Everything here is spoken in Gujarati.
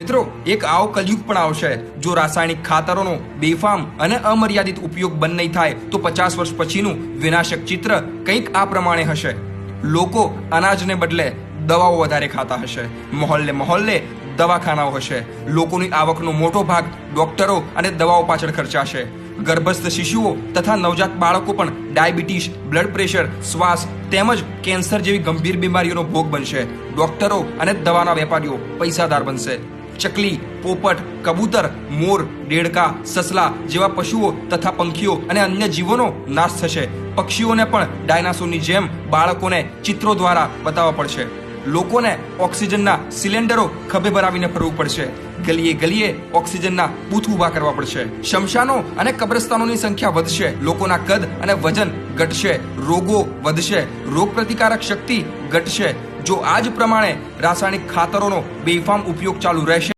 મિત્રો એક આવો કલયુગ પણ આવશે જો રાસાયણિક ખાતરોનો બેફામ અને અમર્યાદિત ઉપયોગ બંધ નહીં થાય તો 50 વર્ષ પછીનું વિનાશક ચિત્ર કંઈક આ પ્રમાણે હશે। લોકો અનાજને બદલે દવાઓ વધારે ખાતા હશે, મહોલ્લે દવાખાનાઓ હશે, લોકોની આવકનો મોટો ભાગ ડોક્ટરો અને દવાઓ પાછળ ખર્ચાશે। ગર્ભસ્થ શિશુઓ તથા નવજાત બાળકો પણ ડાયાબિટીસ, બ્લડ પ્રેશર, શ્વાસ તેમજ કેન્સર જેવી ગંભીર બીમારીઓનો ભોગ બનશે। ડોક્ટરો અને દવાના વેપારીઓ પૈસાદાર બનશે। ચકલી, પોપટ, કબૂતર, મોર, દેડકા, સસલા જેવા પશુઓ તથા પંખીઓ અને અન્ય જીવોનો નાશ થશે। પક્ષીઓને પણ ડાયનાસોરની જેમ બાળકોને ચિત્રો દ્વારા બતાવવા પડશે। લોકોને ઓક્સિજનના સિલિન્ડરો ખભે ભરાવીને ફરવું પડશે। ગલીએ ઓક્સિજનના બૂથ ઊભા કરવા પડશે। શમશાનો અને કબ્રસ્તાનોની સંખ્યા વધશે। લોકોના કદ અને વજન ઘટશે, રોગો વધશે, રોગ પ્રતિકારક શક્તિ ઘટશે। જો આ જ પ્રમાણે રાસાયણિક ખાતરોનો બેફામ ઉપયોગ ચાલુ રહેશે